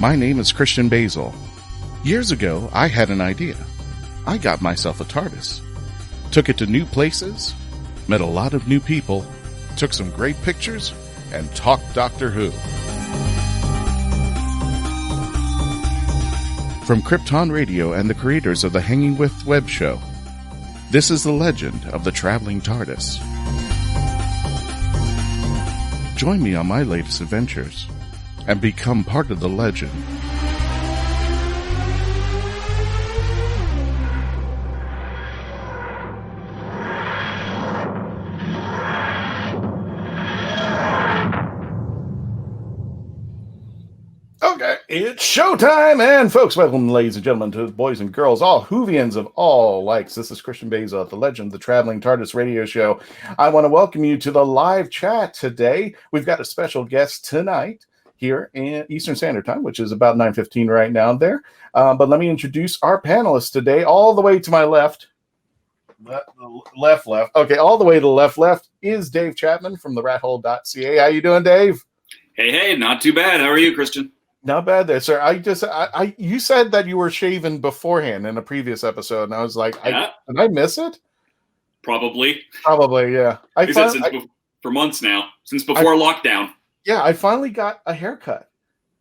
My name is Christian Basel. Years ago, I had an idea. I got myself a Tardis. Took it to new places, met a lot of new people, took some great pictures, and talked Doctor Who. From Krypton Radio and the creators of the Hanging With Web show, this is the legend of the traveling TARDIS. Join me on my latest adventures and become part of the legend. Okay, it's showtime, and folks, welcome, ladies and gentlemen, to boys and girls, all Whovians of all likes. This is Christian Basel, the legend of the Traveling TARDIS radio show. I want to welcome you to the live chat today. We've got a special guest tonight here in Eastern Standard Time, which is about 9:15 right now there. But let me introduce our panelists today. All the way to my left. Left. Okay, all the way to the left is Dave Chapman from the Rat Hole.ca. How you doing, Dave? Hey, not too bad. How are you, Christian? Not bad there, sir. You said that you were shaven beforehand in a previous episode, and I was like, did I miss it? Probably, yeah. For months now, since before lockdown. Yeah, I finally got a haircut.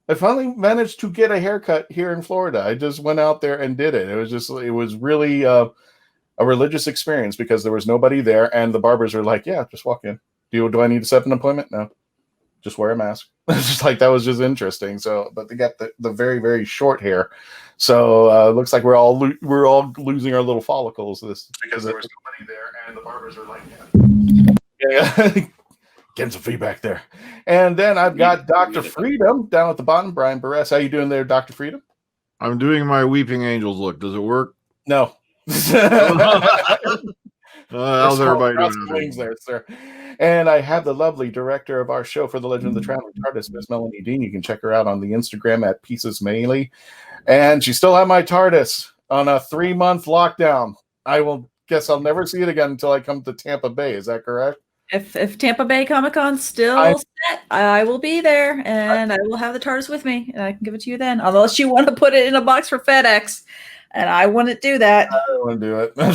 I finally managed to get a haircut here in Florida. I just went out there and did it. It was really a religious experience because there was nobody there, and the barbers are like, yeah, just walk in. Do I need to set an appointment? No. Just wear a mask. It's just like, that was just interesting. So, but they got the very, very short hair. So looks like we're all losing our little follicles because there was nobody there, and the barbers are like, yeah. Getting some feedback there. And then I've got Dr. Freedom down at the bottom, Brian Burress. How you doing there, Dr. Freedom? I'm doing my Weeping Angels look. Does it work? No. How's everybody doing there, sir? And I have the lovely director of our show for the Legend of the Traveling TARDIS, Miss Melanie Dean. You can check her out on the Instagram at Pieces Melee. And she still had my TARDIS on a 3-month lockdown. I'll never see it again until I come to Tampa Bay. Is that correct? If Tampa Bay Comic-Con's still set, I will be there, and I will have the TARDIS with me, and I can give it to you then. Unless you want to put it in a box for FedEx. And I wouldn't do that. I don't want to do it. I'm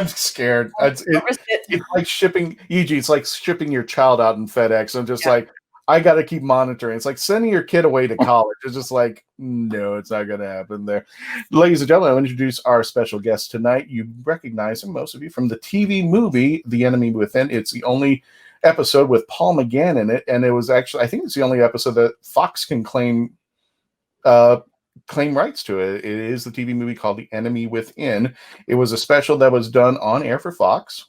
scared. It's like shipping, Yee Jee, it's like shipping your child out in FedEx. I'm just like, I got to keep monitoring. It's like sending your kid away to college. It's just like, no, it's not going to happen there. Ladies and gentlemen, I want to introduce our special guest tonight. You recognize him, most of you, from the TV movie, The Enemy Within. It's the only episode with Paul McGann in it. And it was actually, I think it's the only episode that Fox can claim rights to it. It is the TV movie called The Enemy Within. It was a special that was done on air for Fox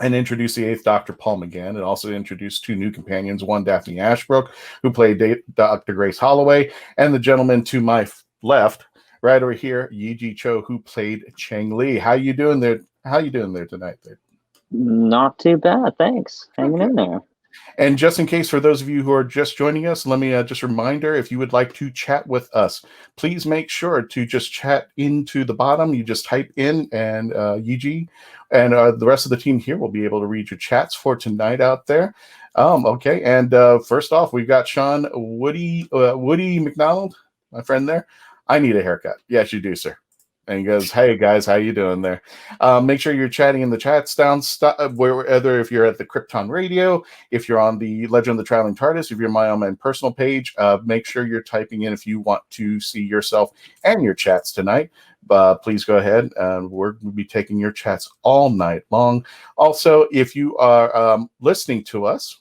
and introduced the 8th Doctor, Paul McGann. It also introduced 2 new companions, one Daphne Ashbrook, who played Dr. Grace Holloway, and the gentleman to my left, right over here, Yee Jee Tso, who played Chang Lee. How you doing there? How you doing there tonight? Not too bad, thanks. Hanging in there. And just in case, for those of you who are just joining us, let me just a reminder, if you would like to chat with us, please make sure to just chat into the bottom. You just type in, and Yee Jee and the rest of the team here will be able to read your chats for tonight out there. Okay, and first off, we've got Sean Woody McDonald, my friend there. I need a haircut. Yes, you do, sir. And he goes, hey, guys, how you doing there? Make sure you're chatting in the chats down, whether if you're at the Krypton Radio, if you're on the Legend of the Traveling TARDIS, if you're on my personal page, make sure you're typing in if you want to see yourself and your chats tonight. Please go ahead. We'll be taking your chats all night long. Also, if you are listening to us,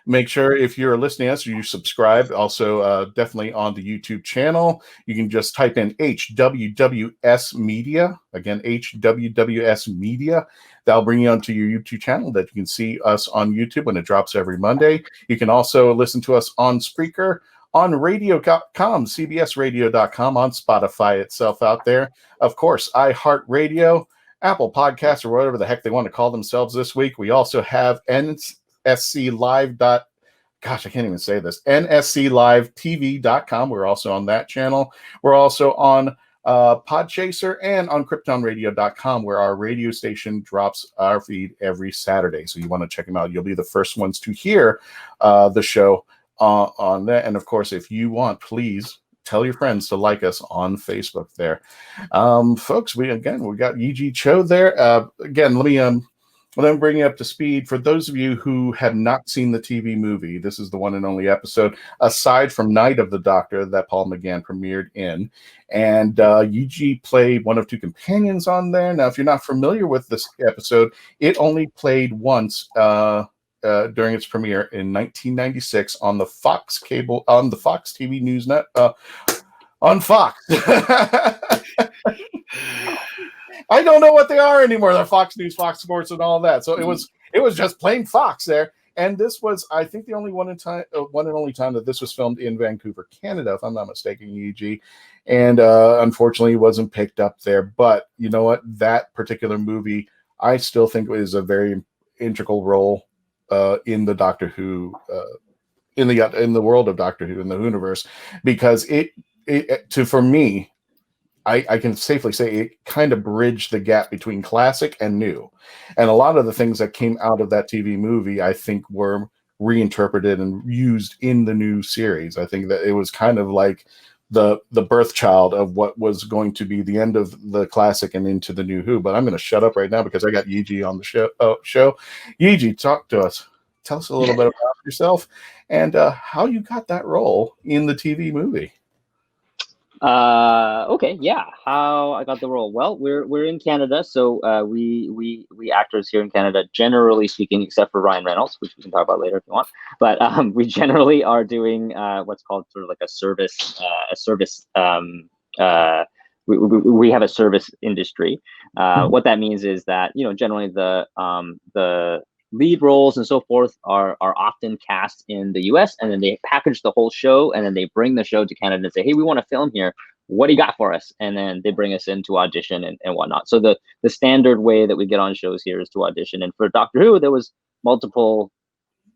make sure if you're listening to us, you subscribe. Also, definitely on the YouTube channel. You can just type in HWWS Media. Again, HWWS Media. That'll bring you onto your YouTube channel that you can see us on YouTube when it drops every Monday. You can also listen to us on Spreaker, on radio.com, cbsradio.com, on Spotify itself out there. Of course, iHeartRadio, Apple Podcasts, or whatever the heck they want to call themselves this week. We also have nsclive. Gosh, I can't even say this. nsclivetv.com. We're also on that channel. We're also on Podchaser and on KryptonRadio.com, where our radio station drops our feed every Saturday. So you want to check them out. You'll be the first ones to hear the show on that. And of course, if you want, please tell your friends to like us on Facebook there. Folks, we got Yee Jee Tso there. Again, let me bring you up to speed. For those of you who have not seen the TV movie, this is the one and only episode, aside from Night of the Doctor, that Paul McGann premiered in. And Yee Jee played one of two companions on there. Now, if you're not familiar with this episode, it only played once during its premiere in 1996 on the Fox TV News Net on Fox. I don't know what they are anymore. They're Fox News, Fox Sports, and all that. So it was just plain Fox there. And this was, I think, the only one and only time that this was filmed in Vancouver, Canada, if I'm not mistaken, Yee Jee. And unfortunately, it wasn't picked up there. But you know what? That particular movie, I still think is a very integral role in the Doctor Who, in the world of Doctor Who, in the Whoniverse, because for me, I can safely say it kind of bridged the gap between classic and new. And a lot of the things that came out of that TV movie, I think, were reinterpreted and used in the new series. I think that it was kind of like the birth child of what was going to be the end of the classic and into the new Who. But I'm going to shut up right now because I got Yee Jee on the show. Yee Jee, talk to us. Tell us a little bit about yourself and how you got that role in the TV movie. Okay, yeah. How I got the role? Well, we're in Canada, so we actors here in Canada, generally speaking, except for Ryan Reynolds, which we can talk about later if you want. But we generally are doing what's called sort of like a service. We have a service industry. What that means is that generally the lead roles and so forth are often cast in the US, and then they package the whole show, and then they bring the show to Canada and say, hey, we want to film here. What do you got for us? And then they bring us in to audition and whatnot. So the standard way that we get on shows here is to audition. And for Doctor Who, there was multiple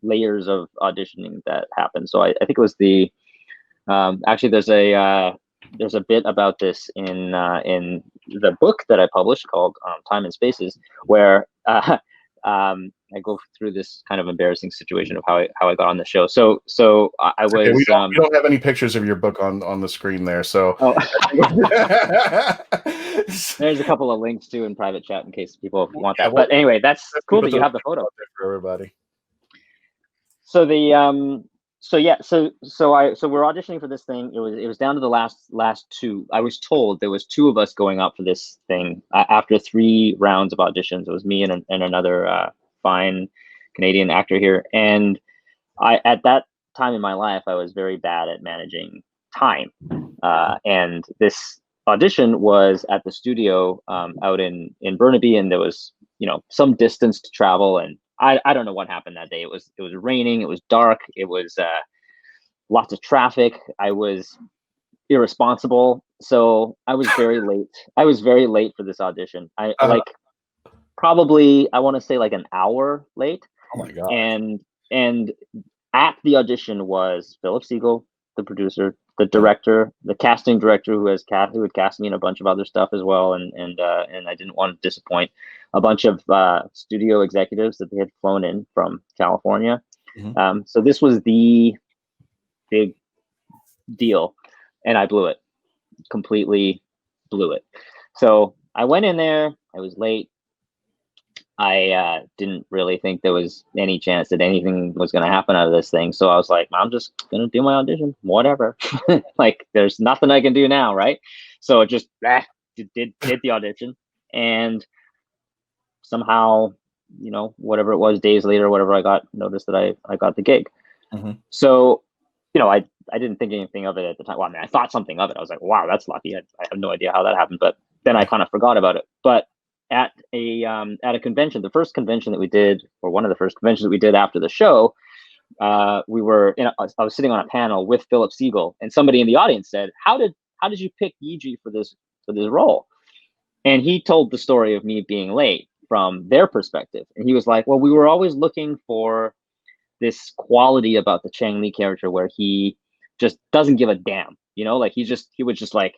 layers of auditioning that happened. So I think it was actually there's a bit about this in the book that I published called Time and Spaces, where I go through this kind of embarrassing situation of how I got on the show. So I was. Okay, we don't have any pictures of your book on the screen there. So there's a couple of links too in private chat in case people want that. But anyway, that's cool that you have the photo for everybody. So So we're auditioning for this thing. It was down to the last two. I was told there was two of us going up for this thing after 3 rounds of auditions. It was me and another fine Canadian actor here. And at that time in my life, I was very bad at managing time. And this audition was at the studio out in Burnaby, and there was some distance to travel. And I don't know what happened that day. It was raining. It was dark. It was lots of traffic. I was irresponsible, so I was very late. I was very late for this audition. I probably I want to say like an hour late. Oh my god! And at the audition was Philip Siegel, the producer, the director, the casting director who had cast me in a bunch of other stuff as well, and I didn't want to disappoint a bunch of studio executives that they had flown in from California. Mm-hmm. So this was the big deal, and I blew it. Completely blew it. So I went in there. I was late. I didn't really think there was any chance that anything was going to happen out of this thing. So I was like, I'm just going to do my audition, whatever. Like, there's nothing I can do now, right? So it just did the audition, and somehow, whatever it was, days later, whatever, I got noticed that I got the gig. Mm-hmm. So, I didn't think anything of it at the time. Well, I mean, I thought something of it. I was like, wow, that's lucky. I have no idea how that happened, but then I kind of forgot about it. But at a convention, the first convention that we did, or one of the first conventions that we did after the show, I was sitting on a panel with Philip Siegel, and somebody in the audience said, how did you pick Yee Jee for this role? And he told the story of me being late from their perspective. And he was like, well, we were always looking for this quality about the Chang Lee character where he just doesn't give a damn, like he would just like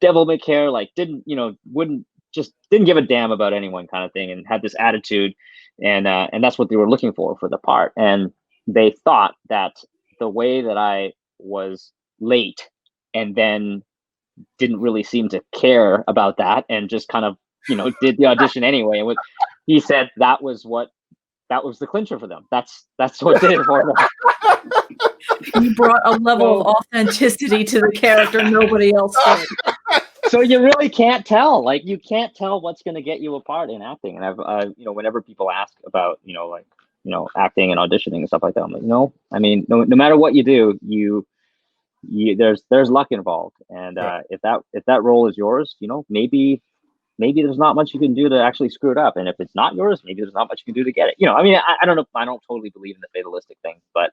devil may care, like didn't give a damn about anyone kind of thing, and had this attitude, and that's what they were looking for the part. And they thought that the way that I was late and then didn't really seem to care about that and just kind of, did the audition anyway. And he said that was the clincher for them. That's what did it for them. You brought a level of authenticity to the character nobody else did. So you really can't tell. Like, you can't tell what's going to get you a part in acting. And I've, whenever people ask about, acting and auditioning and stuff like that, I'm like, no. I mean, no matter what you do, there's luck involved. And if that role is yours, maybe there's not much you can do to actually screw it up. And if it's not yours, maybe there's not much you can do to get it. I mean, I don't know. I don't totally believe in the fatalistic thing, but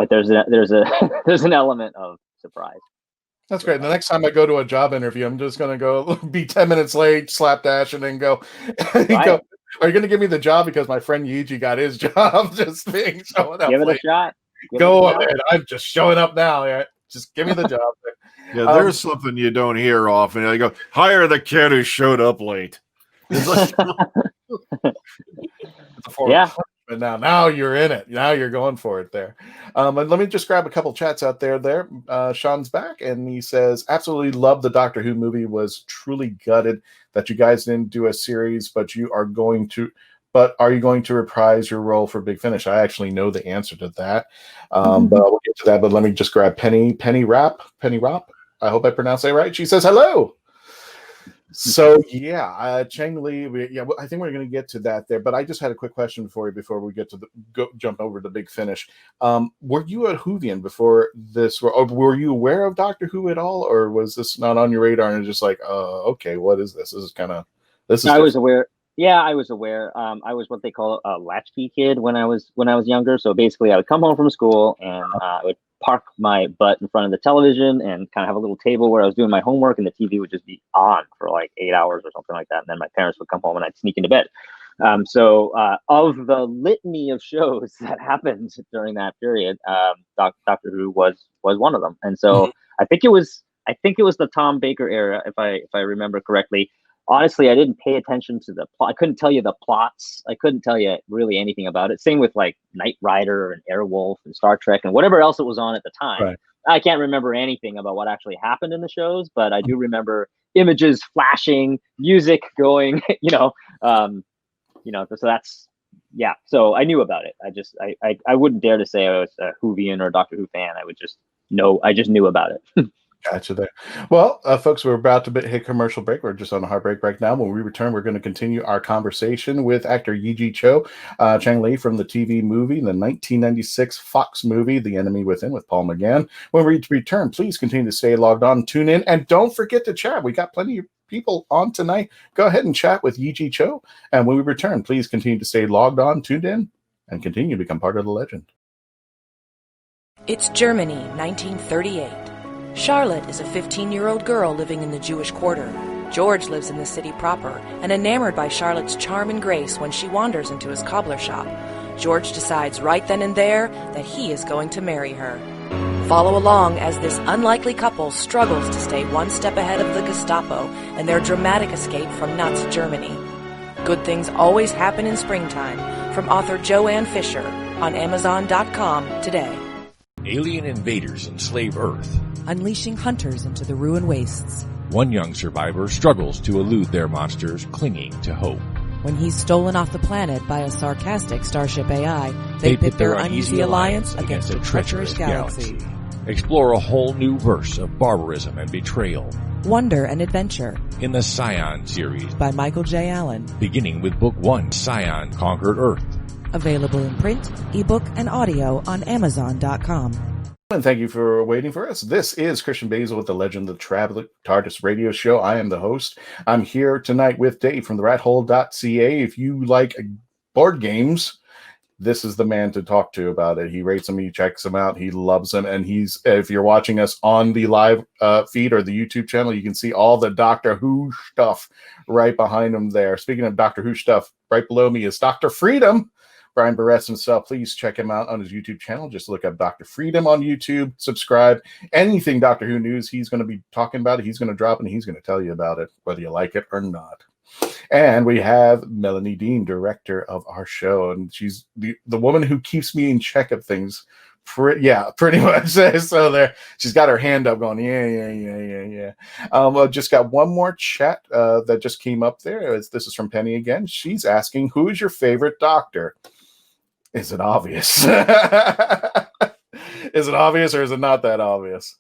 there's an element of surprise. That's great. The next time I go to a job interview, I'm just going to go be 10 minutes late, slapdash, and then go, Right. Are you going to give me the job because my friend Yee Jee got his job just being showing up Give it late? a shot. Go ahead. I'm just showing up now. Yeah. Just give me the job. Yeah, there's something you don't hear often. They go, hire the kid who showed up late. It's like, Yeah. But now you're in it. Now you're going for it there. And let me just grab a couple chats out there. Sean's back, and he says, absolutely love the Doctor Who movie. Was truly gutted that you guys didn't do a series, but are you going to reprise your role for Big Finish? I actually know the answer to that. But we'll get to that. But let me just grab Penny Rap. I hope I pronounced that right. She says, hello. So Chang Lee. I think we're going to get to that there. But I just had a quick question for you before we get to jump over to Big Finish. Were you a Whovian before this? Or were you aware of Doctor Who at all, or was this not on your radar and just like, okay, what is this? I was aware. Yeah, I was aware. I was what they call a latchkey kid when I was younger. So basically, I would come home from school and I would park my butt in front of the television and kind of have a little table where I was doing my homework, and the TV would just be on for like 8 hours or something like that. And then my parents would come home and I'd sneak into bed. So of the litany of shows that happened during that period, Doctor Who was one of them. And so I think it was the Tom Baker era, if I remember correctly. Honestly, I didn't pay attention to the plot. I couldn't tell you the plots. I couldn't tell you really anything about it. Same with like Knight Rider and Airwolf and Star Trek and whatever else it was on at the time. Right. I can't remember anything about what actually happened in the shows, but I do remember images flashing, music going, so that's, yeah. So I knew about it. I wouldn't dare to say I was a Whovian or Doctor Who fan. I just knew about it. Gotcha there. Well, folks, we're about to hit commercial break. We're just on a heartbreak right now. When we return, we're going to continue our conversation with actor Yee Jee Tso, Chang Lee from the TV movie, the 1996 Fox movie, The Enemy Within, with Paul McGann. When we return, please continue to stay logged on, tune in, and don't forget to chat. We got plenty of people on tonight. Go ahead and chat with Yee Jee Tso. And when we return, please continue to stay logged on, tuned in, and continue to become part of the legend. It's Germany, 1938. Charlotte is a 15-year-old girl living in the Jewish quarter. George lives in the city proper and enamored by Charlotte's charm and grace when she wanders into his cobbler shop. George decides right then and there that he is going to marry her. Follow along as this unlikely couple struggles to stay one step ahead of the Gestapo and their dramatic escape from Nazi Germany. Good things always happen in springtime, from author Joanne Fisher, on Amazon.com today. Alien invaders enslave Earth. Unleashing hunters into the ruin wastes. One young survivor struggles to elude their monsters, clinging to hope. When he's stolen off the planet by a sarcastic starship AI, they pit their uneasy alliance against a treacherous galaxy. Explore a whole new verse of barbarism and betrayal. Wonder and adventure. In the Scion series by Michael J. Allen. Beginning with Book 1, Scion Conquered Earth. Available in print, ebook, and audio on Amazon.com. And thank you for waiting for us. This is Christian Basel with the Legend of the Traveler Tardis radio show. I am the host. I'm here tonight with Dave from the Rat Hole.ca. If you like board games, this is the man to talk to about it. He rates them, he checks them out, he loves them, and if you're watching us on the live feed or the YouTube channel, you can see all the Doctor Who stuff right behind him there. Speaking of Doctor Who stuff, right below me is Dr. Freedom. Brian Burress himself. Please check him out on his YouTube channel. Just look up Dr. Freedom on YouTube. Subscribe. Anything Doctor Who news, he's going to be talking about it. He's going to drop it, and he's going to tell you about it, whether you like it or not. And we have Melanie Dean, director of our show, and she's the woman who keeps me in check of things Yeah, pretty much. So there, she's got her hand up, going, yeah. I just got one more chat that just came up there. This is from Penny again. She's asking, "Who is your favorite Doctor?" Is it obvious? Is it obvious, or is it not that obvious?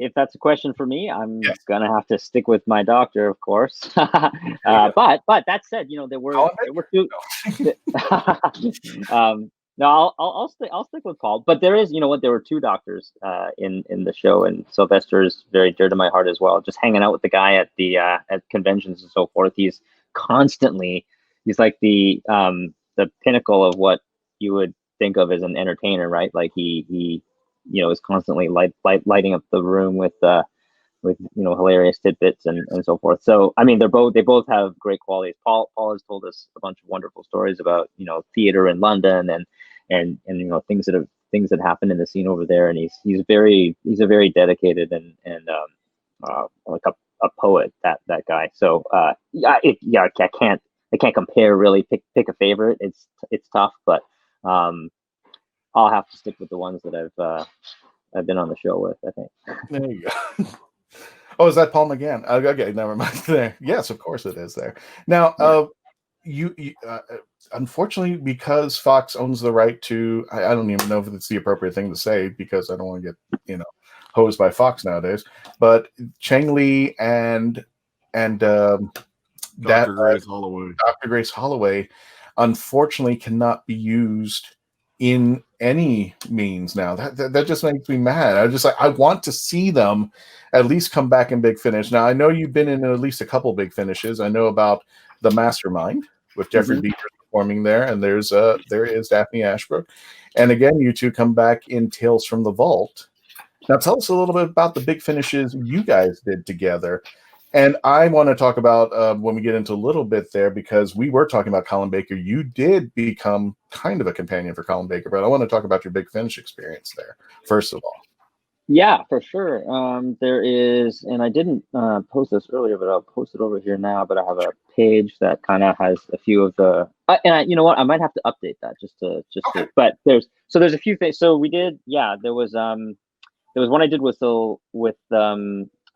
If that's a question for me, I'm gonna have to stick with my Doctor, of course. But that said, there were two. No, I'll stick with Paul. But there is, there were two Doctors in the show, and Sylvester is very dear to my heart as well. Just hanging out with the guy at the at conventions and so forth. He's like the pinnacle of what you would think of as an entertainer, right? Like he is constantly lighting up the room with hilarious tidbits and so forth. So I mean, they both have great qualities. Paul has told us a bunch of wonderful stories about theater in London and things that happened in the scene over there. And he's a very dedicated and like a poet, that guy. So I can't compare really. Pick a favorite. It's tough, but I'll have to stick with the ones that I've been on the show with, I think. There you go. Oh, is that Paul McGann? Okay, never mind. There, yes, of course it is there. Now, you unfortunately, because Fox owns the right to, I don't even know if it's the appropriate thing to say because I don't want to get hosed by Fox nowadays. But Chang Lee and Dr. Grace Holloway. Dr. Grace Holloway, unfortunately, cannot be used in any means now. That just makes me mad. I want to see them at least come back in Big Finish. Now I know you've been in at least a couple Big Finishes. I know about the Mastermind with Jeffrey Beaver performing there, and there is Daphne Ashbrook, and again you two come back in Tales from the Vault. Now tell us a little bit about the Big Finishes you guys did together. And I want to talk about when we get into a little bit there, because we were talking about Colin Baker. You did become kind of a companion for Colin Baker, but I want to talk about your Big Finish experience there, first of all. Yeah, for sure. There is, and I didn't post this earlier, but I'll post it over here now. But I have a page that kind of has a few of the, you know what? I might have to update that but there's a few things. So we did, there was one I did with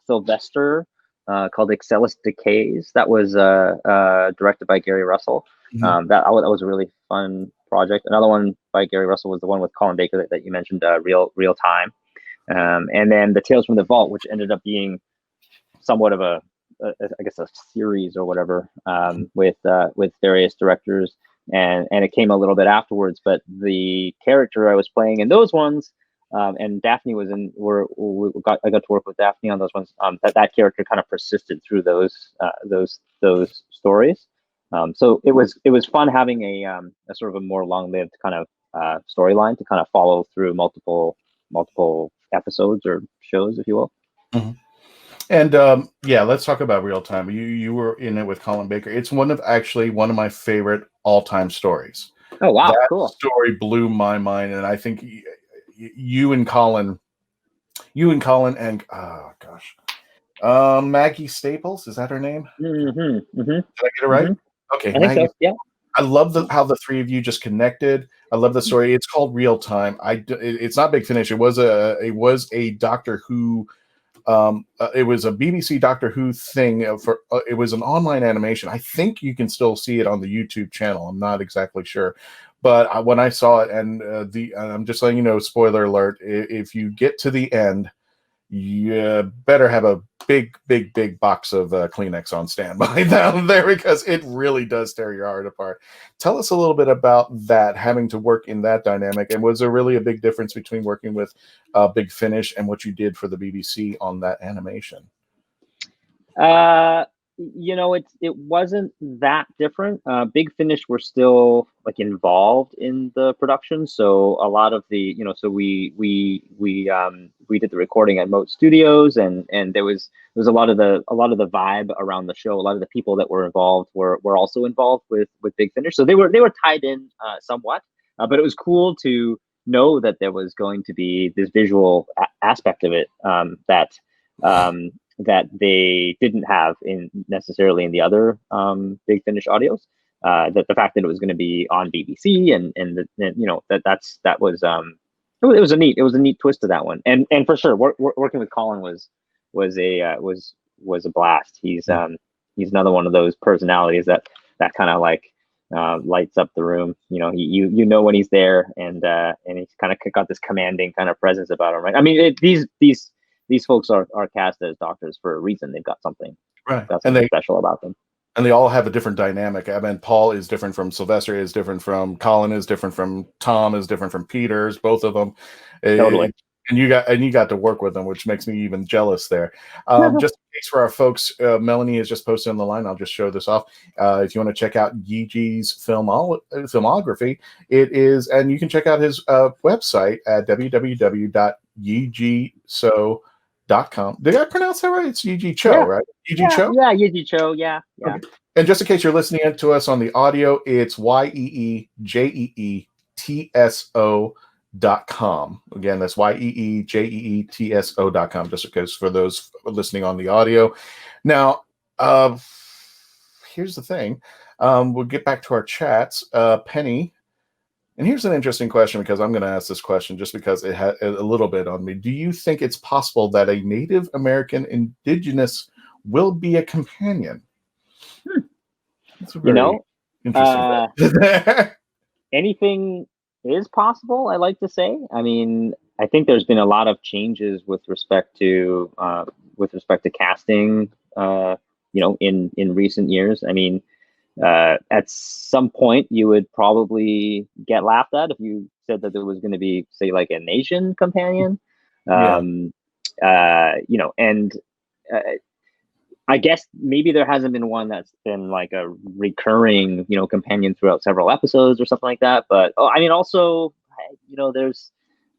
Sylvester. Called Excellus Decays. That was directed by Gary Russell. That was a really fun project. Another one by Gary Russell was the one with Colin Baker that you mentioned, Real Time. And then the Tales from the Vault, which ended up being somewhat of a series or whatever, with various directors, and it came a little bit afterwards. But the character I was playing in those ones, and Daphne was in. I got to work with Daphne on those ones. That character kind of persisted through those stories. So it was fun having a sort of a more long-lived kind of storyline to kind of follow through multiple episodes or shows, if you will. Mm-hmm. And let's talk about Real Time. You were in it with Colin Baker. It's one of my favorite all-time stories. Oh wow, that cool. Story blew my mind, and I think you and Colin and Maggie Staples, is that her name? Mm-hmm. Did I get it right? Mm-hmm. Okay, I think so. Yeah. I love how the three of you just connected. I love the story. It's called Real Time. It's not Big Finish. It was a Doctor Who. It was a BBC Doctor Who thing. It was an online animation. I think you can still see it on the YouTube channel. I'm not exactly sure, but when I saw it, and I'm just letting you know, spoiler alert: if you get to the end, you better have a big box of Kleenex on standby down there, because it really does tear your heart apart. Tell us a little bit about that, having to work in that dynamic, and was there really a big difference between working with Big Finish and what you did for the BBC on that animation? It wasn't that different. Big Finish were still like involved in the production, so a lot of the so we did the recording at Moat Studios, and there was a lot of the vibe around the show. A lot of the people that were involved were also involved with Big Finish, so they were tied in somewhat. But it was cool to know that there was going to be this visual aspect of it that they didn't have necessarily in the other Big Finish audios. the fact that it was going to be on BBC and you know, that was it was a neat twist to that one. And for sure, working with Colin was a blast. He's another one of those personalities that kind of like lights up the room. You know, you know when he's there, and he's kind of got this commanding kind of presence about him, right? I mean, these folks are cast as doctors for a reason. They've got something special about them. And they all have a different dynamic. I mean, Paul is different from Sylvester, is different from Colin, is different from Tom, is different from Peters. Both of them, totally. And you got to work with them, which makes me even jealous there. Just in case for our folks, Melanie has just posted on the line. I'll just show this off. If you want to check out Yee Jee's filmography, it is, and you can check out his website at www.yeejeetso.com. Did I pronounce that right? It's Yee Jee Tso, right? Yee Jee Tso? Yeah, Yee Jee Tso, yeah. Okay. And just in case you're listening to us on the audio, it's YeeJeetso.com. Again, that's YeeJeetso.com, just because for those listening on the audio. Now, here's the thing. We'll get back to our chats. Penny, and here's an interesting question, because I'm going to ask this question just because it had a little bit on me. Do you think it's possible that a Native American indigenous will be a companion? That's very interesting. Anything is possible, I like to say. I mean, I think there's been a lot of changes with respect to casting, you know, in recent years. I mean, at some point you would probably get laughed at if you said that there was going to be, say, like an Asian companion. You know, and I guess maybe there hasn't been one that's been like a recurring, you know, companion throughout several episodes or something like that. But I mean, also, you know, there's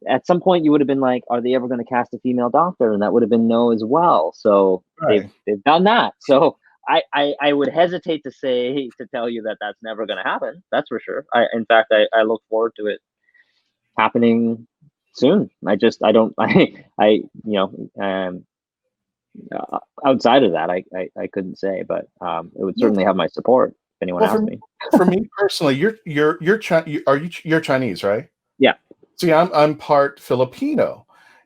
at some point you would have been like, are they ever going to cast a female doctor? And that would have been no as well. So they've done that. So I would hesitate to tell you that that's never going to happen. That's for sure. In fact, I look forward to it happening soon. Outside of that, I couldn't say, but it would certainly have my support if anyone asked me. For me personally, you're Chinese, right? Yeah. See, I'm part Filipino.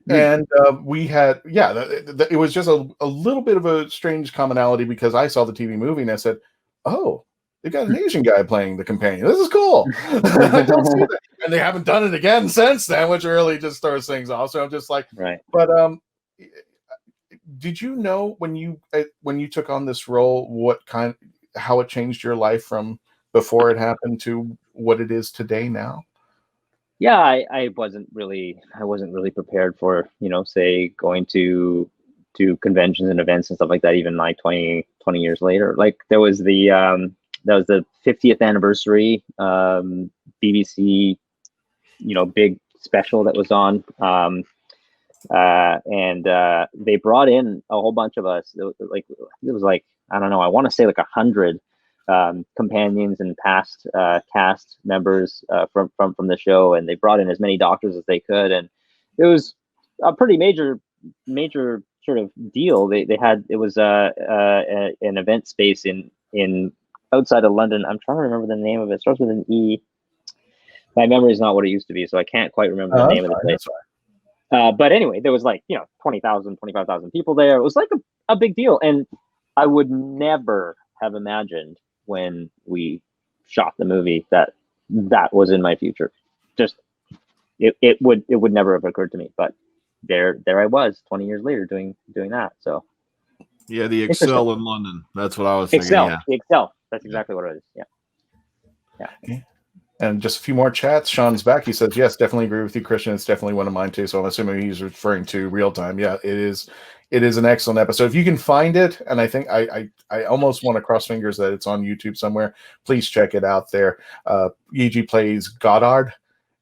And we had, it was just a little bit of a strange commonality, because I saw the TV movie and I said, oh, they got an Asian guy playing the companion. This is cool. I don't see that. And they haven't done it again since then, which really just throws things off. So I'm just like, right. But did you know when you took on this role, how it changed your life from before it happened to what it is today now? Yeah, I wasn't really prepared for, you know, say going to conventions and events and stuff like that, even like 20 years later. Like there was the 50th anniversary BBC, you know, big special that was on, and they brought in a whole bunch of us. It was like, I don't know, I want to say like 100 companions and past cast members from the show, and they brought in as many doctors as they could, and it was a pretty major sort of deal. They had, it was an event space in outside of London. I'm trying to remember the name of it. It starts with an E. My memory is not what it used to be, so I can't quite remember the name of the place. But anyway, there was like, you know, 20,000, 25,000 people there. It was like a big deal, and I would never have imagined when we shot the movie that was in my future. Just it would never have occurred to me. But there I was 20 years later doing that. So yeah, the Excel in London. That's what I was thinking. Excel. That's exactly what it is. Yeah. And just a few more chats. Sean's back. He says, yes, definitely agree with you, Christian. It's definitely one of mine too. So I'm assuming he's referring to Real Time. Yeah, it is. It is an excellent episode. If you can find it, and I think I almost want to cross fingers that it's on YouTube somewhere, please check it out there. Yee Jee plays Goddard,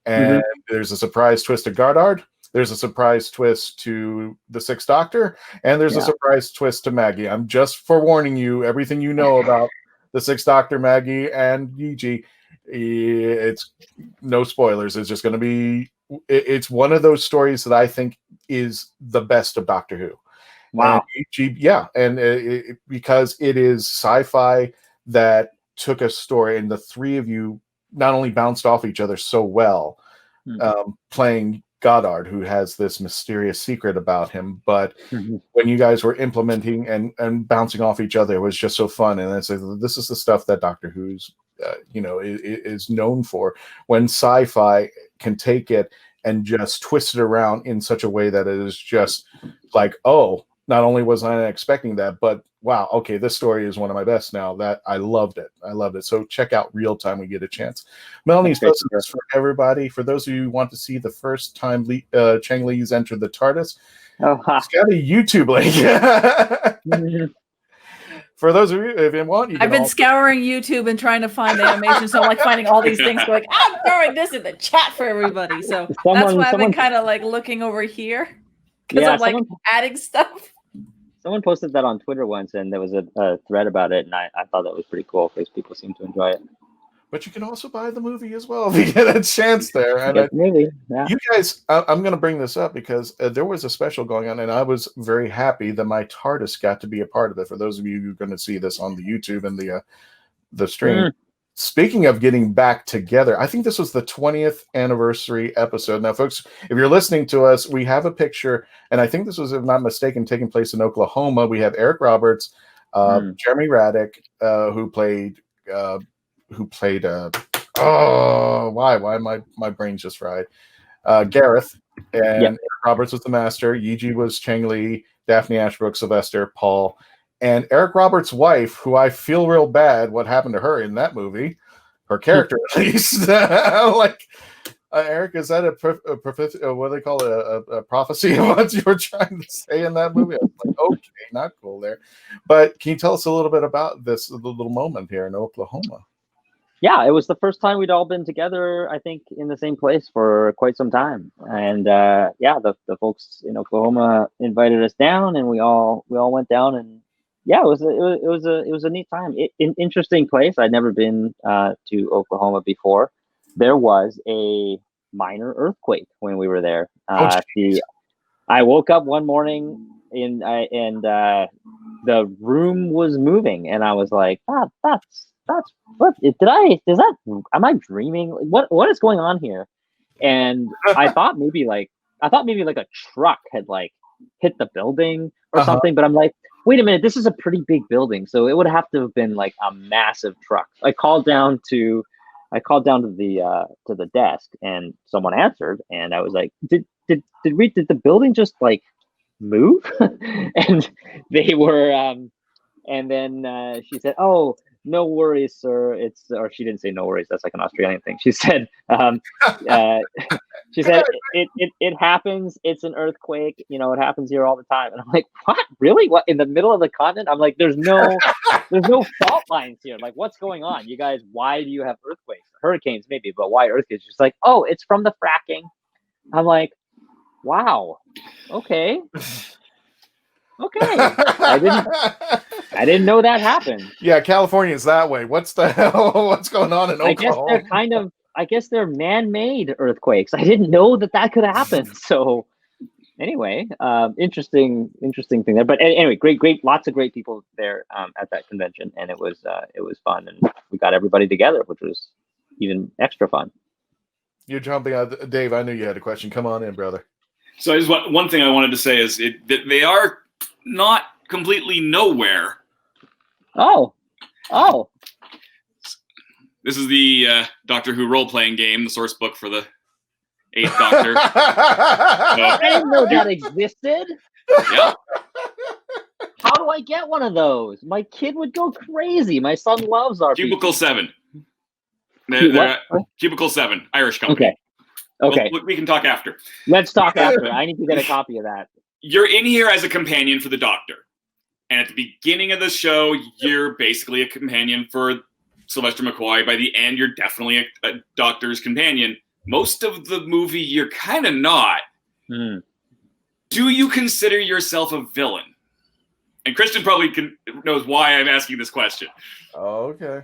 and there's a surprise twist to Goddard. There's a surprise twist to the Sixth Doctor, and there's a surprise twist to Maggie. I'm just forewarning you, everything you know about the Sixth Doctor, Maggie, and Yee Jee. It's no spoilers. It's just going to be. It's one of those stories that I think is the best of Doctor Who. Wow. And because it is sci-fi that took a story, and the three of you not only bounced off each other so well, playing Goddard, who has this mysterious secret about him, but when you guys were implementing and bouncing off each other, it was just so fun. And it's like, this is the stuff that Doctor Who's is known for, when sci-fi can take it and just twist it around in such a way that it is just like, oh, not only was I not expecting that, but wow, okay, this story is one of my best now. That I loved it. So check out Real Time when you get a chance. Melanie's posted this for everybody. For those of you who want to see the first time Chang Lee's entered the TARDIS, it's got a YouTube link. For those of you, if you want, you can I've been scouring YouTube and trying to find the animation, so I'm like finding all these things, going, I'm throwing this in the chat for everybody. So that's why I've been kind of like looking over here, because I'm like adding stuff. Someone posted that on Twitter once, and there was a thread about it, and I thought that was pretty cool because people seem to enjoy it. But you can also buy the movie as well if you get a chance there. And you guys, I'm going to bring this up because there was a special going on, and I was very happy that my TARDIS got to be a part of it. For those of you who are going to see this on the YouTube and the stream. Speaking of getting back together, I think this was the 20th anniversary episode. Now, folks, if you're listening to us, we have a picture, and I think this was, if not mistaken, taking place in Oklahoma. We have Eric Roberts, Jeremy Raddick, who played why my brain's just fried. Gareth, and Eric Roberts was the Master. Yee Jee was Chang Lee, Daphne Ashbrook, Sylvester, Paul. And Eric Roberts' wife, who I feel real bad what happened to her in that movie, her character at least. Eric, is that what do they call it? A prophecy of what you were trying to say in that movie? I was like, okay, not cool there. But can you tell us a little bit about this little moment here in Oklahoma? Yeah, it was the first time we'd all been together, I think, in the same place for quite some time. And the folks in Oklahoma invited us down, and we all went down, and yeah, it was a neat time. Interesting place. I'd never been to Oklahoma before. There was a minor earthquake when we were there. I woke up one morning and the room was moving, and I was like, that's what am I dreaming? What is going on here? And I thought maybe like a truck had like hit the building or something, but I'm like, wait a minute, this is a pretty big building, so it would have to have been like a massive truck. I called down to the desk, and someone answered, and I was like, did the building just like move? And they were and then she said, oh, no worries, sir. Or she didn't say no worries. That's like an Australian thing. She said, it happens. It's an earthquake. You know, it happens here all the time. And I'm like, what? Really? What? In the middle of the continent? I'm like, there's no fault lines here. Like, what's going on? You guys, why do you have earthquakes? Hurricanes maybe, but why earthquakes? She's like, oh, it's from the fracking. I'm like, wow. Okay. I didn't know that happened. Yeah, California's that way. What's the hell? What's going on in Oklahoma? I guess they're man-made earthquakes. I didn't know that could happen. So anyway, interesting thing there. But anyway, great, lots of great people there at that convention, and it was fun, and we got everybody together, which was even extra fun. You're jumping out, Dave. I knew you had a question. Come on in, brother. So one thing I wanted to say is that they are not completely nowhere. Oh. This is the Doctor Who role-playing game, the source book for the 8th Doctor. I didn't know that existed. Yeah. How do I get one of those? My kid would go crazy. My son loves RPG. Cubicle 7. Cubicle 7, Irish company. Okay. We can talk after. Let's talk after. I need to get a copy of that. You're in here as a companion for the Doctor. And at the beginning of the show, you're basically a companion for Sylvester McCoy. By the end, you're definitely a Doctor's companion. Most of the movie, you're kind of not. Do you consider yourself a villain? And Christian probably knows why I'm asking this question. Oh, okay.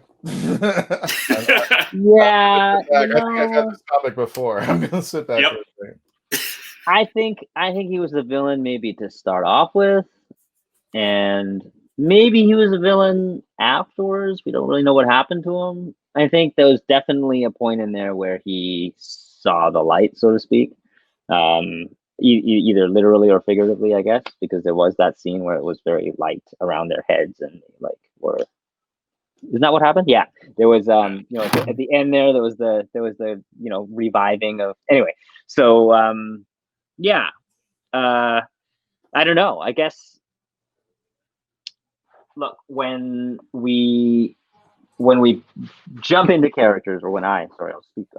Yeah. I think I've had this topic before. I'm going to sit back. Yep. I think he was the villain maybe to start off with, and maybe he was a villain afterwards. We don't really know what happened to him. I think there was definitely a point in there where he saw the light, so to speak. Either literally or figuratively, I guess, because there was that scene where it was very light around their heads and like were. Isn't that what happened? Yeah, there was at the end there was the reviving of anyway. So yeah, I don't know. I guess look when we jump into characters, or when I'll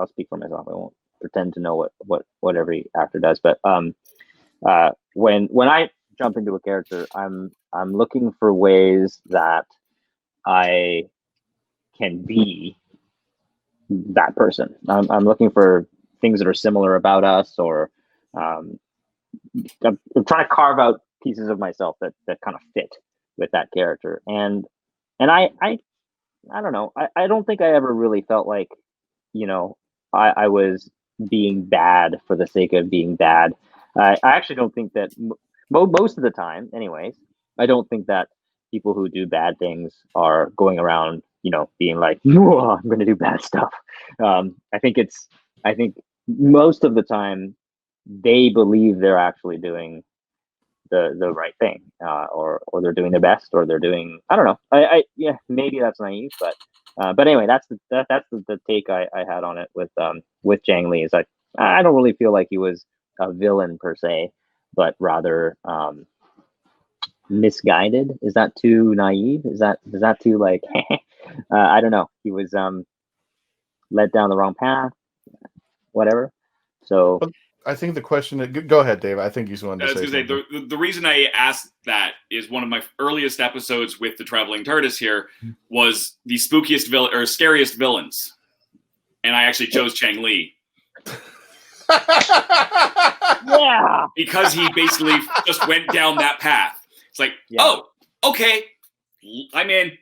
speak for myself. I won't pretend to know what every actor does, but when I jump into a character, I'm looking for ways that I can be that person. I'm looking for things that are similar about us, or I'm trying to carve out pieces of myself that kind of fit with that character. And I don't know. I don't think I ever really felt like, I was being bad for the sake of being bad. I actually don't think that most of the time, anyways, I don't think that people who do bad things are going around, being like, "Whoa, I'm going to do bad stuff." I think most of the time they believe they're actually doing the right thing, or they're doing their best, or they're doing, I don't know. Yeah, maybe that's naive, but anyway, that's the take I had on it with Chang Lee. Is I don't really feel like he was a villain per se, but rather misguided. Is that too naive? Is that too like I don't know. He was led down the wrong path, whatever. So I think the question. Go ahead, Dave. I think you wanted to say something. The reason I asked that is one of my earliest episodes with the Traveling Tardis here was the spookiest villain or scariest villains, and I actually chose Chang Lee. Yeah, because he basically just went down that path. It's like, oh, okay, I'm in.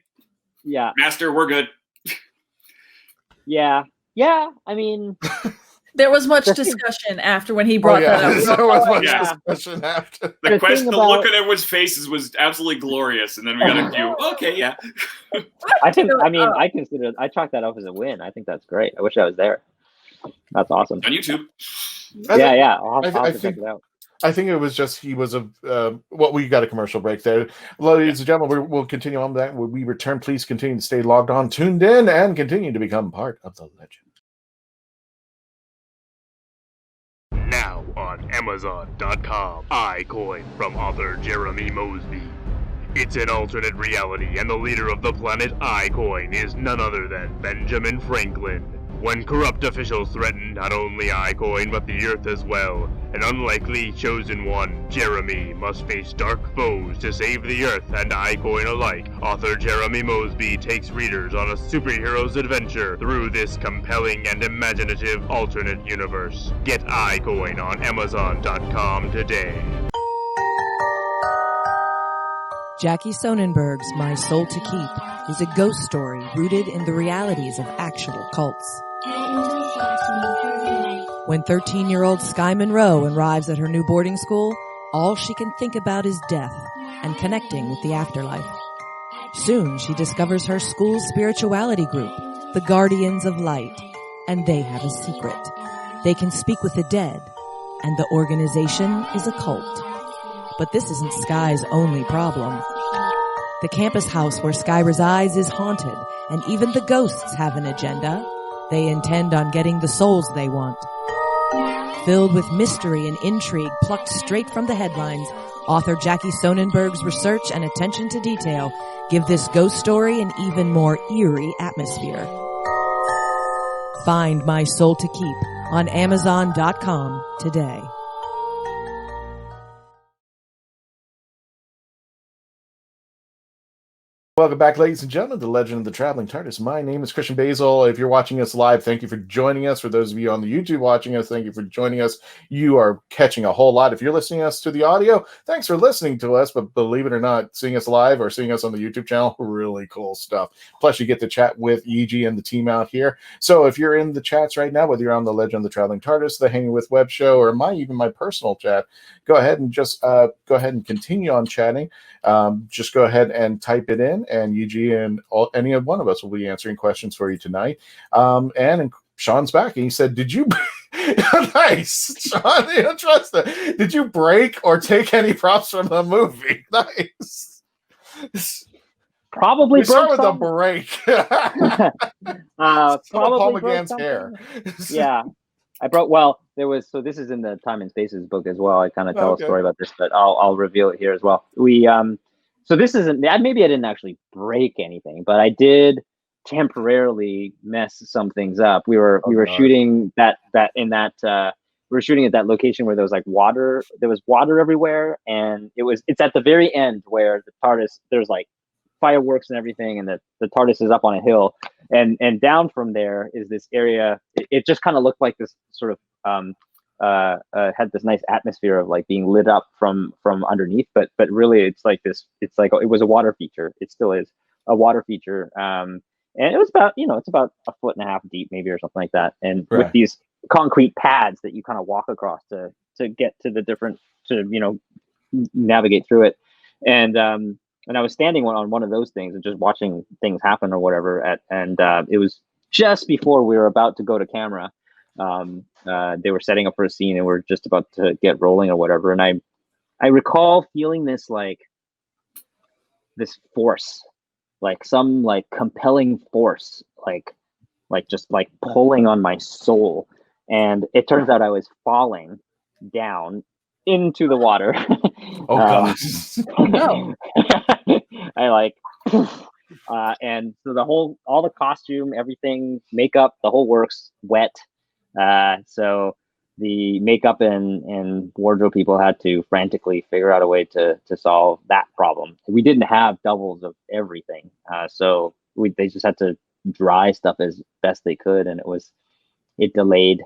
Yeah, Master, we're good. Yeah. I mean, there was much discussion after when he brought that up. There was much discussion after. The look on everyone's faces was absolutely glorious, and then we got a few. Okay, yeah. I chalk that up as a win. I think that's great. I wish I was there. That's awesome. On YouTube. Yeah. I'll have to check it out. I think it was just he was we got a commercial break there. Ladies and gentlemen, we'll continue on with that. When we return, please continue to stay logged on, tuned in, and continue to become part of the legend. Now on Amazon.com, iCoin from author Jeremy Mosby. It's an alternate reality, and the leader of the planet iCoin is none other than Benjamin Franklin. When corrupt officials threaten not only iCoin but the Earth as well, an unlikely chosen one, Jeremy, must face dark foes to save the Earth and iCoin alike. Author Jeremy Mosby takes readers on a superhero's adventure through this compelling and imaginative alternate universe. Get iCoin on Amazon.com today. Jackie Sonnenberg's My Soul to Keep is a ghost story rooted in the realities of actual cults. When 13-year-old Sky Monroe arrives at her new boarding school, all she can think about is death and connecting with the afterlife. Soon she discovers her school's spirituality group, the Guardians of Light, and they have a secret. They can speak with the dead, and the organization is a cult. But this isn't Sky's only problem. The campus house where Sky resides is haunted, and even the ghosts have an agenda. They intend on getting the souls they want. Filled with mystery and intrigue plucked straight from the headlines, author Jackie Sonnenberg's research and attention to detail give this ghost story an even more eerie atmosphere. Find My Soul to Keep on Amazon.com today. Welcome back, ladies and gentlemen, to Legend of the Traveling TARDIS. My name is Christian Basel. If you're watching us live, thank you for joining us. For those of you on the YouTube watching us, thank you for joining us. You are catching a whole lot. If you're listening to us to the audio, thanks for listening to us. But believe it or not, seeing us live or seeing us on the YouTube channel, really cool stuff. Plus, you get to chat with Yee Jee and the team out here. So if you're in the chats right now, whether you're on the Legend of the Traveling TARDIS, the Hanging with Web show, or even my personal chat, go ahead and continue on chatting. Just go ahead and type it in, and Yee Jee and any one of us will be answering questions for you tonight. And Sean's back, and he said, "Did you?" Nice, Sean. You don't trust it. Did you break or take any props from the movie? Nice. Probably we start with some. a break. Paul McGann's hair. Yeah. I brought, well, there was, so this is in the Time and Spaces book as well. I kind of tell a story about this, but I'll reveal it here as well. So this isn't, maybe I didn't actually break anything, but I did temporarily mess some things up. We were shooting we were shooting at that location where there was water everywhere. And it's at the very end where the TARDIS, there's like fireworks and everything, and the TARDIS is up on a hill, and down from there is this area. It just kind of looked like this sort of had this nice atmosphere of like being lit up from underneath, but really it's like it was a water feature. It still is a water feature, and it was about it's about 1.5 feet deep maybe, or something like that, and with these concrete pads that you kind of walk across to get to the different, to navigate through it. And I was standing on one of those things and just watching things happen or whatever. And it was just before we were about to go to camera. They were setting up for a scene, and we're just about to get rolling or whatever. And I recall feeling this force, like some like compelling force, like just like pulling on my soul. And it turns out I was falling down into the water. Oh gosh. No. And so all the costume, everything, makeup, the whole works, wet. So the makeup and wardrobe people had to frantically figure out a way to solve that problem. We didn't have doubles of everything. So they just had to dry stuff as best they could, and it delayed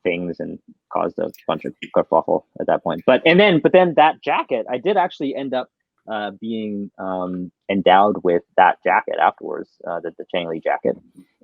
things and caused a bunch of kerfuffle at that point. But then that jacket, I did actually end up being endowed with that jacket afterwards, the Chang Lee jacket,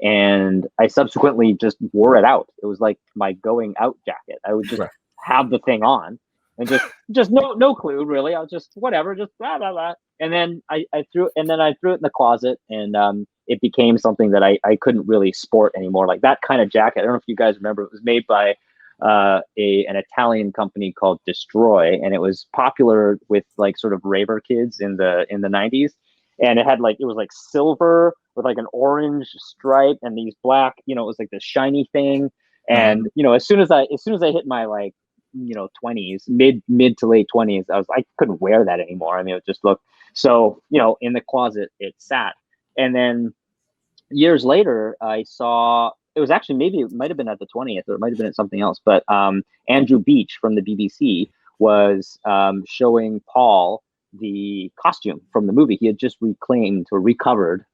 and I subsequently just wore it out. It was like my going out jacket. I would just have the thing on and just no clue really. I was just whatever, just blah blah blah. And then I threw it in the closet, and it became something that I couldn't really sport anymore. Like that kind of jacket, I don't know if you guys remember, it was made by an Italian company called Destroy, and it was popular with like sort of raver kids in the 90s. And it was like silver with like an orange stripe and these black, it was like this shiny thing. And as soon as I hit my 20s, mid to late 20s, I couldn't wear that anymore. I mean, it just looked so, in the closet it sat. And then years later, I saw, it was actually, maybe it might have been at the 20th, or it might have been at something else, but Andrew Beach from the BBC was showing Paul the costume from the movie. He had just recovered,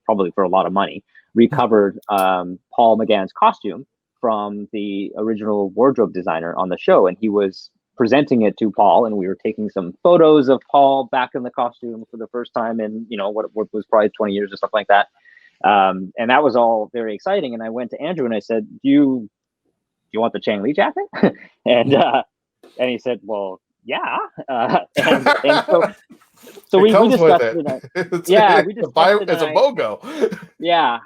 probably for a lot of money, Paul McGann's costume from the original wardrobe designer on the show. And he was presenting it to Paul, and we were taking some photos of Paul back in the costume for the first time in, what was probably 20 years or something like that. And that was all very exciting. And I went to Andrew and I said, do you want the Chang Lee jacket? And he said, well, yeah. So we discussed it. Yeah, we discussed it. It's a BOGO. Yeah.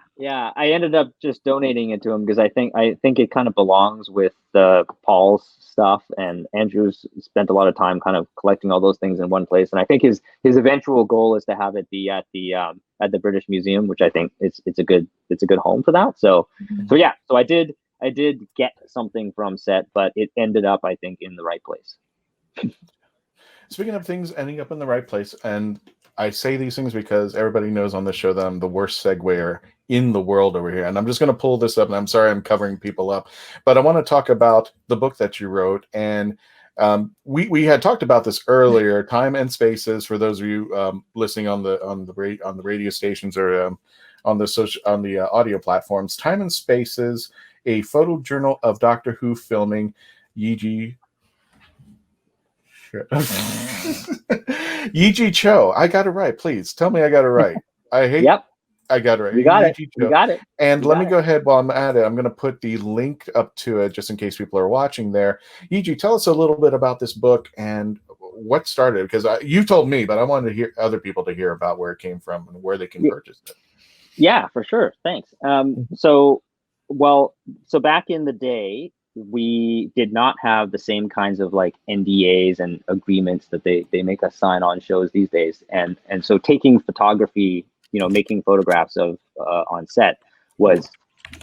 I ended up just donating it to him because I think it kind of belongs with Paul's stuff, and Andrew's spent a lot of time kind of collecting all those things in one place. And I think his eventual goal is to have it be at the British Museum, which I think it's a good home for that. So I did get something from set, but it ended up, I think, in the right place. Speaking of things ending up in the right place, and I say these things because everybody knows on this show that I'm the worst seguer in the world over here. And I'm just going to pull this up, and I'm sorry I'm covering people up, but I want to talk about the book that you wrote. And We had talked about this earlier. Time and Spaces, for those of you listening on the radio stations or on the audio platforms. Time and Spaces, a photojournal of Doctor Who filming. Yee Jee Yee Jee Tso. I got it right. Please tell me I got it right. Yep. I got it right. You got it. Yee Jee You Tso. got it. And You let got me it. go ahead while I'm at it. I'm going to put the link up to it just in case people are watching there. Yee Jee, tell us a little bit about this book and what started, because you told me, but I wanted to hear other people to hear about where it came from and where they can purchase it. Yeah, for sure. Thanks. So back in the day, we did not have the same kinds of like NDAs and agreements that they make us sign on shows these days. And so taking photography, making photographs of on set was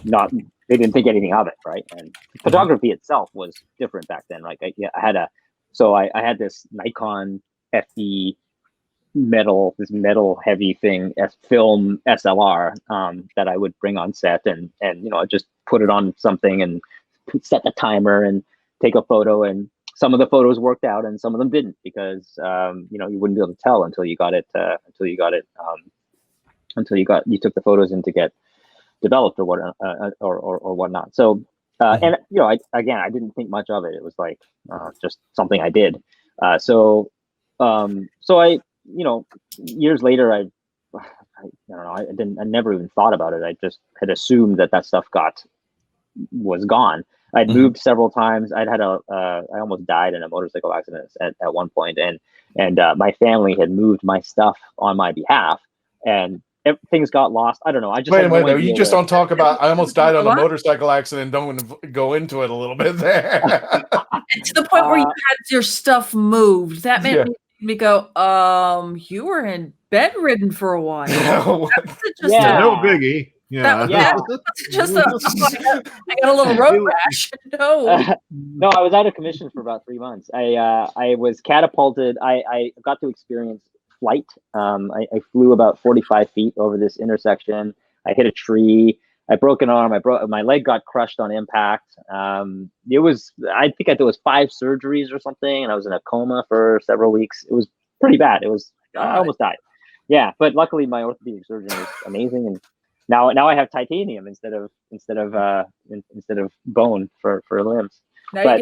not, they didn't think anything of it, right? And photography itself was different back then. Like I had this Nikon FD metal heavy thing, film SLR that I would bring on set and just put it on something and set the timer and take a photo. And some of the photos worked out and some of them didn't, because you wouldn't be able to tell until you took the photos in to get developed or whatnot. So and I didn't think much of it. It was like just something I did. So I years later, I don't know. I never even thought about it. I just had assumed that stuff was gone. I'd moved several times. I almost died in a motorcycle accident at one point, and my family had moved my stuff on my behalf, and things got lost. I don't know. I just wait. You just don't talk about. I almost died on a motorcycle accident. Don't go into it a little bit there. To the point where you had your stuff moved. That made me go, you were in bedridden for a while. No biggie. Yeah. Just I got a little road rash. No, I was out of commission for about 3 months. I was catapulted. I got to experience flight. I flew about 45 feet over this intersection. I hit a tree. I broke an arm. My leg got crushed on impact. I think there was 5 surgeries or something, and I was in a coma for several weeks. It was pretty bad. I almost died. Yeah, but luckily my orthopedic surgeon was amazing, and now I have titanium instead of bone for limbs. Now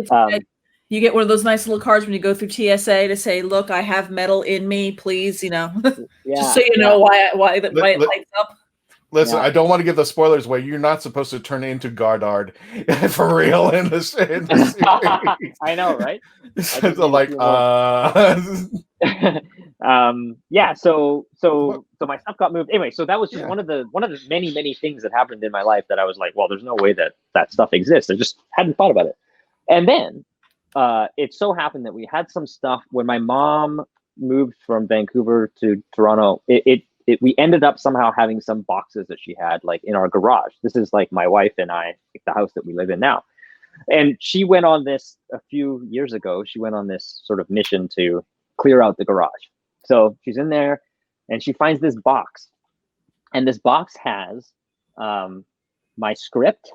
you get one of those nice little cards when you go through TSA to say, "Look, I have metal in me, please." Just so you know why it lights up. Listen, I don't want to give the spoilers away. You're not supposed to turn into Gardard for real in the series. I know, right? So my stuff got moved anyway. So that was just one of the many things that happened in my life that I was like, well, there's no way that stuff exists. I just hadn't thought about it. And then it so happened that we had some stuff when my mom moved from Vancouver to Toronto. We ended up somehow having some boxes that she had like in our garage. This is like my wife and I, the house that we live in now. And she went on this a few years ago. She went on this sort of mission to clear out the garage. So she's in there and she finds this box. And this box has my scripts,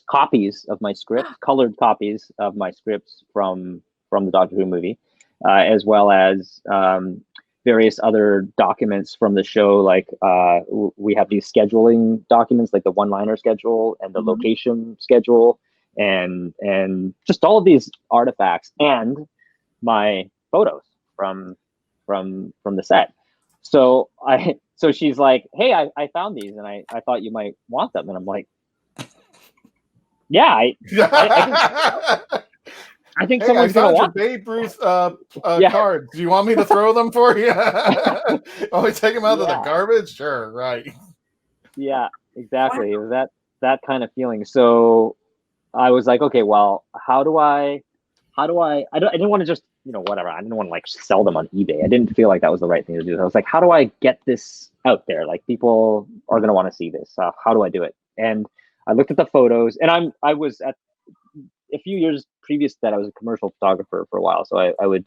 copies of my scripts, colored copies of my scripts from the Doctor Who movie, as well as various other documents from the show. Like we have these scheduling documents, like the one-liner schedule and the location schedule, and just all of these artifacts and my photos from the set. So she's like, "Hey, I found these and I thought you might want them." And I'm like, "Yeah, I think someone's gonna want your Babe Ruth cards. Do you want me to throw them for you? Oh, we take them out of the garbage? Sure, right. Yeah, exactly. Wow. It was that kind of feeling. So I was like, okay, well, how do I didn't want to just, whatever. I didn't want to like sell them on eBay. I didn't feel like that was the right thing to do. So I was like, how do I get this out there? Like, people are going to want to see this. How do I do it? And I looked at the photos, and I was at a few years previous to that, I was a commercial photographer for a while. So I would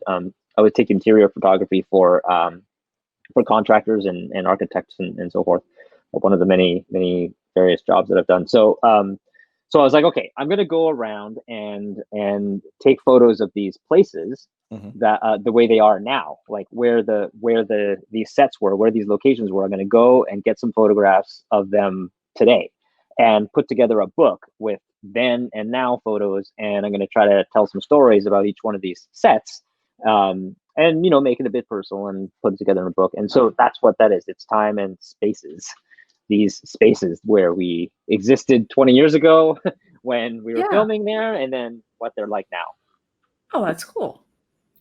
take interior photography for contractors and architects and so forth. One of the many various jobs that I've done. So So I was like, okay, I'm gonna go around and take photos of these places that the way they are now, like where these sets were, where these locations were. I'm gonna go and get some photographs of them today, and put together a book with then and now photos, and I'm gonna try to tell some stories about each one of these sets, and make it a bit personal and put it together in a book. And so that's what that is. It's time and spaces. These spaces where we existed 20 years ago when we were filming there, and then what they're like now. Oh, that's cool.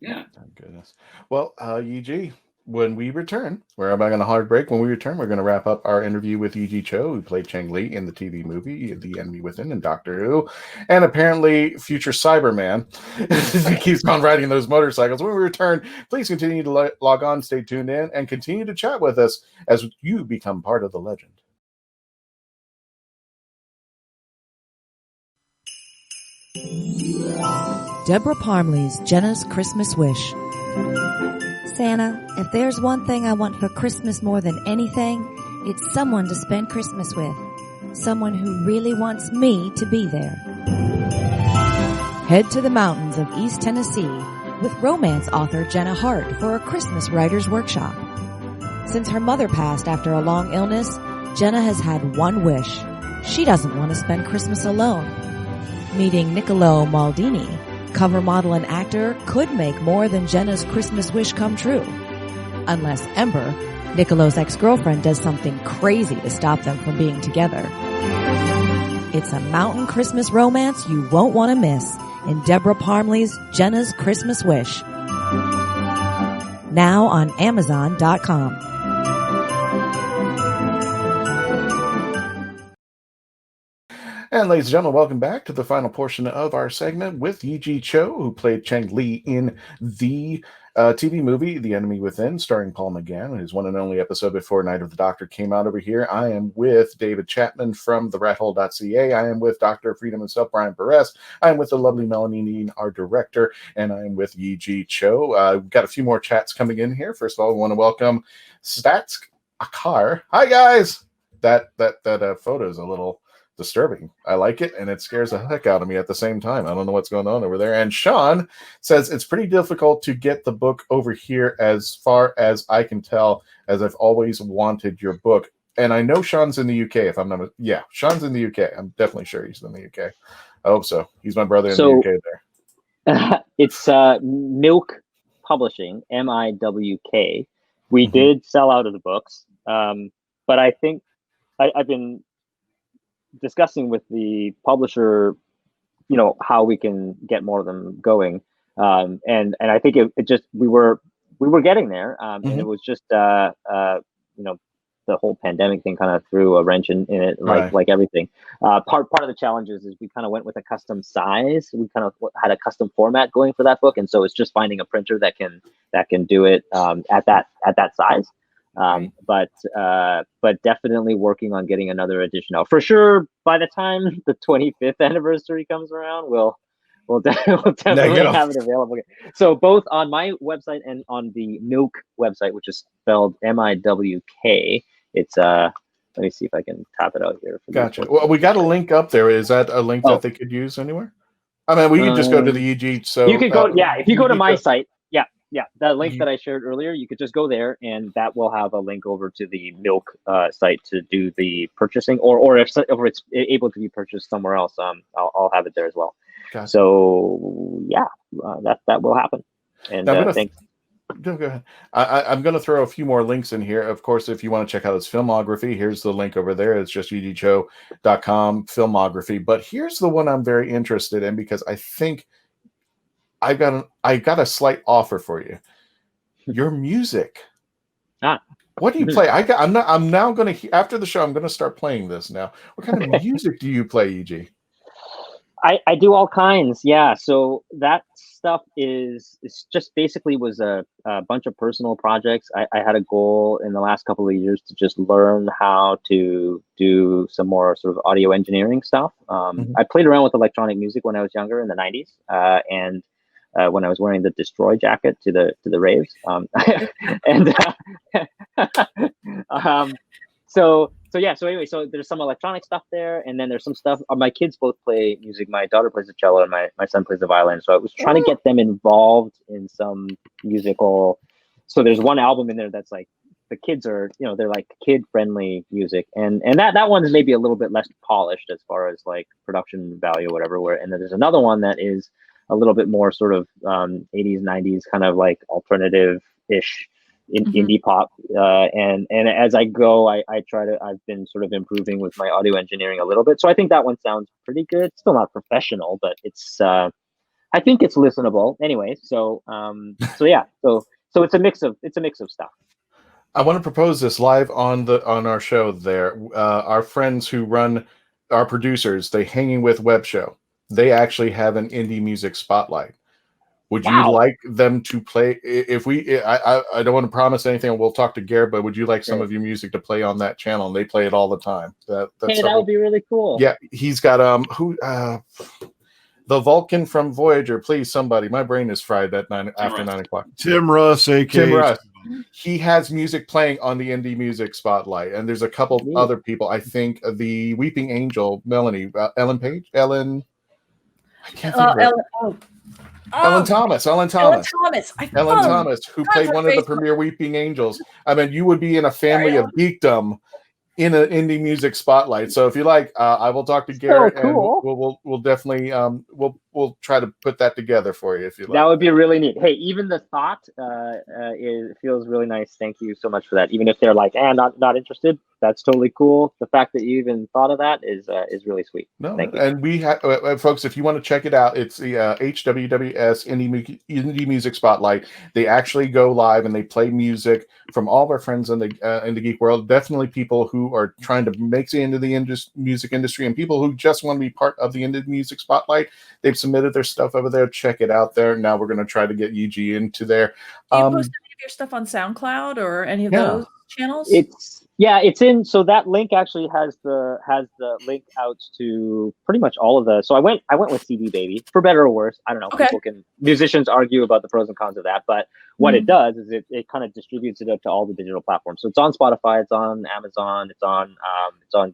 Yeah. Oh, goodness. Well, Yee Jee, when we return, we're about on a hard break. When we return, we're going to wrap up our interview with Yee Jee Tso, who played Chang Lee in the TV movie The Enemy Within and Doctor Who, and apparently future Cyberman. He keeps on riding those motorcycles. When we return, please continue to log on, stay tuned in, and continue to chat with us as you become part of the legend. Deborah Parmley's Jenna's Christmas Wish. Santa, if there's one thing I want for Christmas more than anything, it's someone to spend Christmas with. Someone who really wants me to be there. Head to the mountains of East Tennessee with romance author Jenna Hart for a Christmas writer's workshop. Since her mother passed after a long illness, Jenna has had one wish. She doesn't want to spend Christmas alone. Meeting Niccolo Maldini, cover model and actor, could make more than Jenna's Christmas wish come true. Unless Ember, Niccolo's ex-girlfriend, does something crazy to stop them from being together. It's a mountain Christmas romance you won't want to miss in Deborah Parmley's Jenna's Christmas Wish. Now on Amazon.com. And ladies and gentlemen, welcome back to the final portion of our segment with Yee Jee Tso, who played Chang Lee in the TV movie The Enemy Within, starring Paul McGann, his one and only episode before Night of the Doctor came out over here. I am with David Chapman from the Rat Hole.ca. I am with Dr. of Freedom himself, Brian Burress. I am with the lovely Melanie Dean, our director, and I am with Yee Jee Tso. We've got a few more chats coming in here. First of all, we want to welcome Stats Akar. Hi, guys! That photo is a little disturbing. I like it, and it scares the heck out of me at the same time. I don't know what's going on over there. And Sean says it's pretty difficult to get the book over here, as far as I can tell, as I've always wanted your book. And I know Sean's in the UK. If I'm not, Sean's in the UK. I'm definitely sure he's in the UK. I hope so. He's my brother in the UK there. It's Milk Publishing, MIWK. We did sell out of the books, but I think I've been discussing with the publisher, how we can get more of them going, and I think it just we were getting there, and it was just the whole pandemic thing kind of threw a wrench in it, like everything. Part of the challenges is we kind of went with a custom size. We kind of had a custom format going for that book, and so it's just finding a printer that can do it at that size. But definitely working on getting another edition out for sure. By the time the 25th anniversary comes around, we'll definitely have it available. So both on my website and on the Milk website, which is spelled MIWK. It's let me see if I can tap it out here. Gotcha. Well, we got a link up there. Is that a link that they could use anywhere? I mean, we can just go to the Yee Jee. So you could go. If you go to my site. Yeah, that link that I shared earlier, you could just go there, and that will have a link over to the Milk site to do the purchasing, or if it's able to be purchased somewhere else, I'll have it there as well. Gotcha. So that will happen. And thanks. Go ahead. I'm going to throw a few more links in here. Of course, if you want to check out his filmography, here's the link over there. It's just yeejeetso.com filmography. But here's the one I'm very interested in, because I think I got a slight offer for you. Your music. What do you play? I'm now going to, after the show, I'm going to start playing this now. What kind of music do you play, Yee Jee? I do all kinds. Yeah. So that stuff it's just basically was a bunch of personal projects. I had a goal in the last couple of years to just learn how to do some more sort of audio engineering stuff. I played around with electronic music when I was younger in the 90s. And when I was wearing the Destroy jacket to the raves, so So anyway, so there's some electronic stuff there, and then there's some stuff. My kids both play music. My daughter plays the cello, and my son plays the violin. So I was trying to get them involved in some musical. So there's one album in there that's like the kids are, they're like kid friendly music, and that one's maybe a little bit less polished as far as like production value or whatever. And then there's another one that is a little bit more sort of 80s, 90s kind of like alternative ish. Indie pop, and as I go, I've been sort of improving with my audio engineering a little bit. So I think that one sounds pretty good. It's still not professional, but it's I think it's listenable anyway. So yeah, so it's a mix of stuff. I want to propose this live on our show. There, our friends who run our producers, they Hanging With Web show. They actually have an indie music spotlight. Would you like them to play? If I don't want to promise anything. We'll talk to Garrett, but would you like some of your music to play on that channel? And they play it all the time. That would be really cool. Yeah, he's got the Vulcan from Voyager. Please, somebody. My brain is fried at after 9 o'clock. Tim Russ, a.k.a. Tim Russ. He has music playing on the indie music spotlight, and there's a couple other people. I think the Weeping Angel, Melanie, Ellen Page, Ellen. I can't think of it. Ellen Thomas, who played one of the premier Weeping Angels. I mean, you would be in a family of geekdom in an indie music spotlight. So if you like, I will talk to Garrett, and we'll definitely we'll try to put that together for you if you like. That would be really neat. Hey, even the thought it feels really nice. Thank you so much for that. Even if they're like, not interested, that's totally cool. The fact that you even thought of that is really sweet. No, thank you. And we have folks, if you want to check it out, it's the HWWS Indie Music Spotlight. They actually go live and they play music from all of our friends in the geek world. Definitely people who are trying to make it into the music industry, and people who just want to be part of the Indie Music Spotlight. They've submitted their stuff over there. Check it out there. Now we're going to try to get Yee Jee into there. Do you post any of your stuff on SoundCloud or any of those channels? It's in. So that link actually has the link out to pretty much all of the. So I went with CD Baby, for better or worse. I don't know. Okay. Musicians argue about the pros and cons of that, but what it does is it kind of distributes it up to all the digital platforms. So it's on Spotify, it's on Amazon, it's on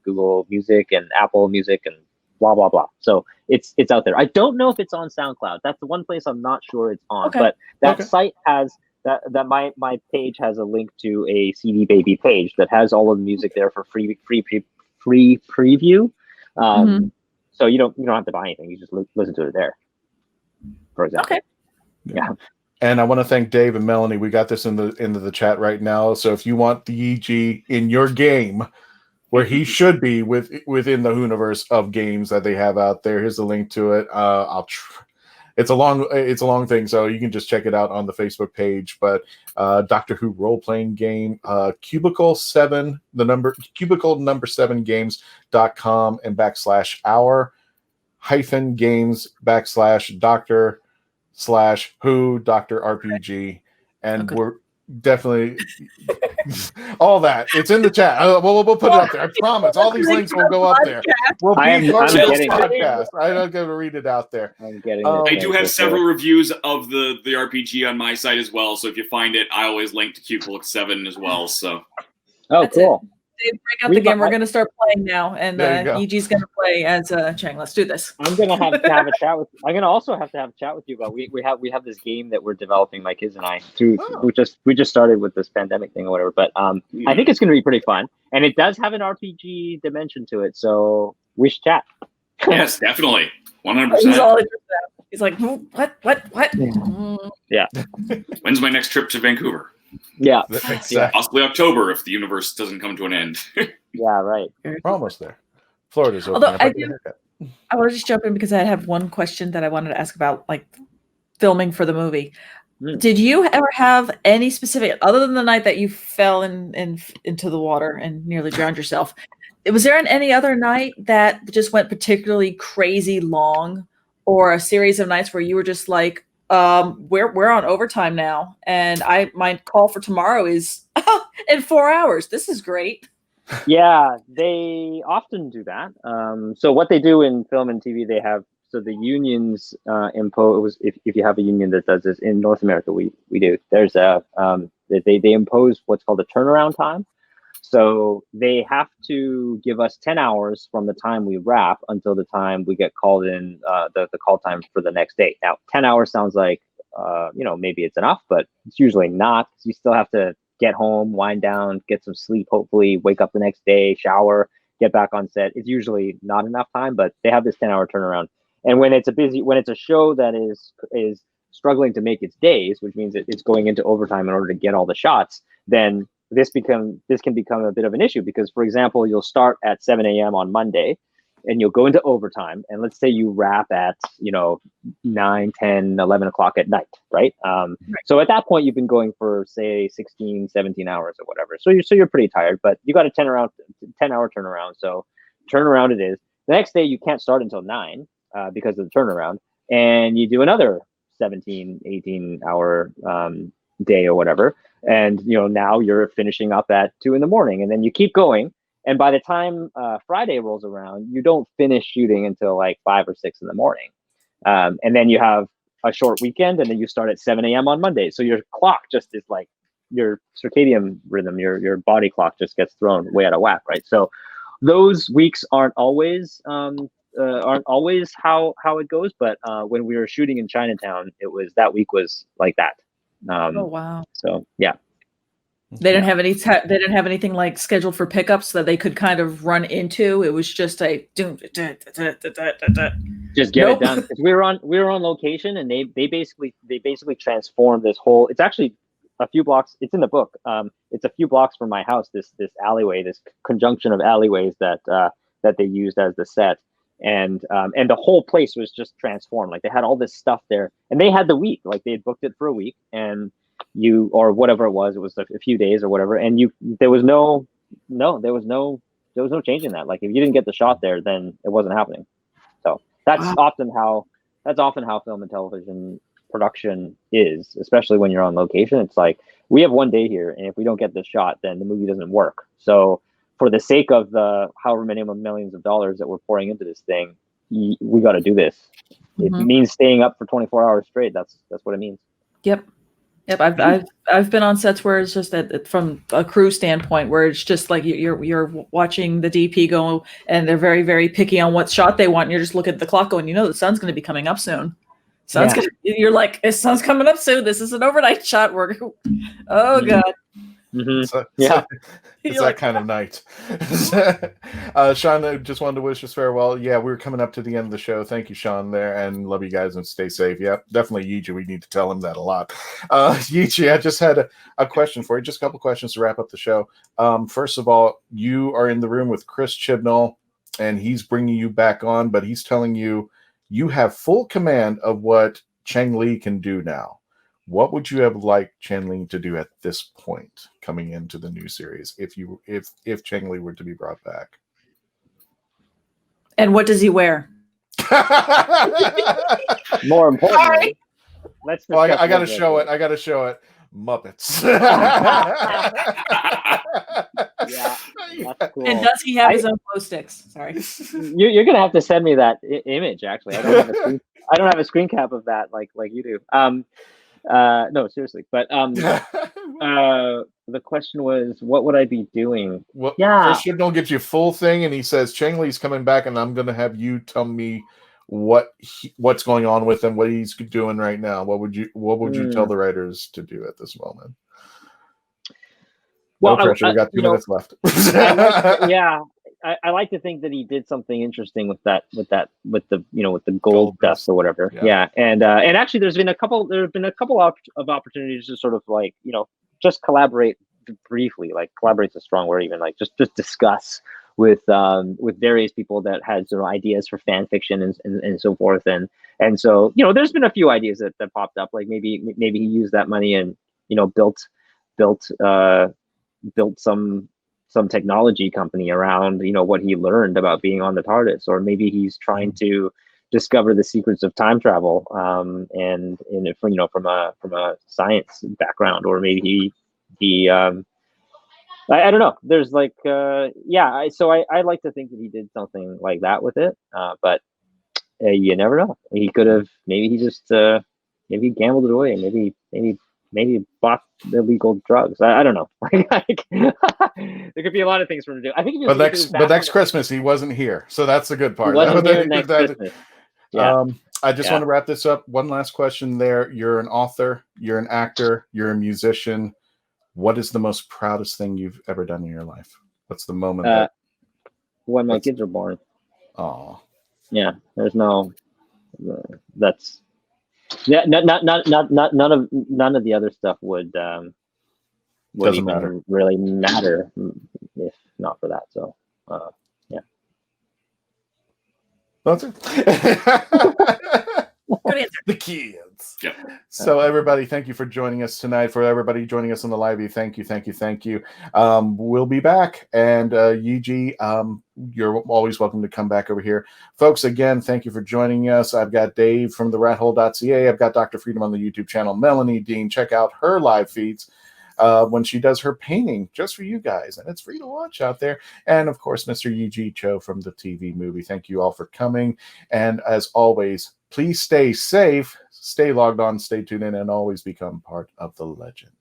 Google Music and Apple Music and blah blah blah. So it's out there. I don't know if it's on SoundCloud. That's the one place I'm not sure it's on. Okay. But that site has that my page has a link to a CD Baby page that has all of the music there for free preview. So you don't have to buy anything. You just listen to it there. For example. Okay. Yeah. And I want to thank Dave and Melanie. We got this into the chat right now. So if you want the Yee Jee in your game, where he should be within the universe of games that they have out there, here's the link to it. It's a long thing, so you can just check it out on the Facebook page. But Doctor Who role-playing game, Cubicle 7, Cubicle number 7 games.com and /our-games/Doctor/Who Doctor RPG, and we're definitely all that. It's in the chat. We'll put it up there. I promise. All these links will go up there. We'll be I'm getting podcast. I'm not going to read it out there. I'm getting I do have several reviews of the RPG on my site as well. So if you find it, I always link to Cubicle 7 as well. So cool. Dave, break out the game. We're going to start playing now, and Yee Jee's going to play as Chang. Let's do this. I'm going to have a chat with. I'm going to also have to have a chat with you about. We have this game that we're developing, my kids and I. We just started with this pandemic thing or whatever, but I think it's going to be pretty fun, and it does have an RPG dimension to it. So we should chat. Yes, definitely, 100%. He's like, what? Yeah. When's my next trip to Vancouver? Yeah. Possibly October if the universe doesn't come to an end. Yeah, right. We're almost there. Florida's open. Although I want to just jump in because I have one question that I wanted to ask about, like filming for the movie. Did you ever have any specific, other than the night that you fell into the water and nearly drowned yourself? Was there any other night that just went particularly crazy long, or a series of nights where you were just like, we're on overtime now, and my call for tomorrow is in 4 hours. This is great. Yeah, they often do that. So what they do in film and TV, they have, so the unions impose, if you have a union that does this in North America, we do. There's they impose what's called a turnaround time. So they have to give us 10 hours from the time we wrap until the time we get called in, the call time for the next day. Now, 10 hours sounds like, maybe it's enough, but it's usually not. You still have to get home, wind down, get some sleep, hopefully wake up the next day, shower, get back on set. It's usually not enough time, but they have this 10-hour turnaround. And when it's a show that is struggling to make its days, which means it's going into overtime in order to get all the shots, then this can become a bit of an issue, because, for example, you'll start at 7 a.m. on Monday and you'll go into overtime, and let's say you wrap at 9, 10, 11 o'clock at night, right? So at that point you've been going for, say, 16, 17 hours or whatever, so you're pretty tired, but you got a 10-hour turnaround. So turnaround it is. The next day you can't start until 9 because of the turnaround, and you do another 17, 18 hour day or whatever, and now you're finishing up at 2 in the morning, and then you keep going, and by the time Friday rolls around, you don't finish shooting until like 5 or 6 in the morning, and then you have a short weekend, and then you start at 7 a.m. on Monday. So your clock just is like, your circadian rhythm, your body clock just gets thrown way out of whack, right? So those weeks aren't always how it goes, but when we were shooting in Chinatown, that week was like that. Oh wow! So yeah, they didn't have they didn't have anything like scheduled for pickups that they could kind of run into. It was just a just get it done. We were on location, and they basically transformed this whole. It's actually a few blocks. It's in the book. It's a few blocks from my house. This alleyway, this conjunction of alleyways that they used as the set. And the whole place was just transformed. Like, they had all this stuff there, and they had the week, like they had booked it for a week, and or whatever it was a few days or whatever, and there was no changing that. Like, if you didn't get the shot there, then it wasn't happening. So that's often how film and television production is, especially when you're on location. It's like, we have one day here, and if we don't get the shot, then the movie doesn't work. So for the sake of the however many millions of dollars that we're pouring into this thing, we got to do this. It means staying up for 24 hours straight. That's what it means. Yep. I've been on sets where it's just that, from a crew standpoint, where it's just like you're watching the DP go, and they're very, very picky on what shot they want. And you're just looking at the clock going, the sun's going to be coming up soon. You're like, the sun's coming up soon. This is an overnight shot. Oh God. Mm-hmm. It's that kind of night. Sean, I just wanted to wish us farewell. Yeah, we're coming up to the end of the show. Thank you, Sean, there, and love you guys, and stay safe. Yeah, definitely Yee Jee. We need to tell him that a lot. Yee Jee, I just had a question for you. Just a couple questions to wrap up the show. First of all, you are in the room with Chris Chibnall, and he's bringing you back on, but he's telling you have full command of what Chang Lee can do now. What would you have liked Chang Lee to do at this point, coming into the new series, if Chang Lee were to be brought back? And what does he wear? More importantly, I got to show it. I got to show it. Muppets. Yeah, that's cool. And does he have his own glow sticks? Sorry. You're gonna have to send me that image. Actually, I don't have a screen cap of that like you do. No, seriously. But the question was, what would I be doing? Well, Chris Chibnall gives you full thing, and he says Chang Lee's coming back, and I'm going to have you tell me what's going on with him, what he's doing right now. What would you tell the writers to do at this moment? Well, no pressure. We got 2 minutes left. I like to think that he did something interesting with the gold dust or whatever. Yeah. And actually there have been a couple of opportunities to sort of like, just collaborate briefly. Like, collaborate's a strong word, even, like just discuss with various people that had ideas for fan fiction and so forth. And so, there's been a few ideas that popped up, like maybe he used that money and, built some technology company around, what he learned about being on the TARDIS, or maybe he's trying to discover the secrets of time travel, and from a science background, or maybe he I don't know. There's like I like to think that he did something like that with it, but you never know. He could have, maybe he just maybe gambled it away. Maybe maybe bought illegal drugs. I don't know. There could be a lot of things for him to do. I think. But next Christmas he wasn't here, so that's the good part. He wasn't here next Christmas. Yeah. I just want to wrap this up. One last question there. You're an author, you're an actor, you're a musician. What is the most proudest thing you've ever done in your life? What's the moment when my kids are born? Oh. Yeah, there's no that's none of the other stuff would Doesn't matter. Really matter if not for that. So yeah. That's it. Good answer. The kids. Yep. So everybody, thank you for joining us tonight. For everybody joining us on the live, thank you. We'll be back. And Yee Jee, you're always welcome to come back over here. Folks, again, thank you for joining us. I've got Dave from the Rat Hole.ca. I've got Dr. Freedom on the YouTube channel. Melanie Dean, check out her live feeds when she does her painting just for you guys. And it's free to watch out there. And of course, Mr. Yee Jee Tso from the TV movie. Thank you all for coming. And as always, please stay safe, stay logged on, stay tuned in, and always become part of the legend.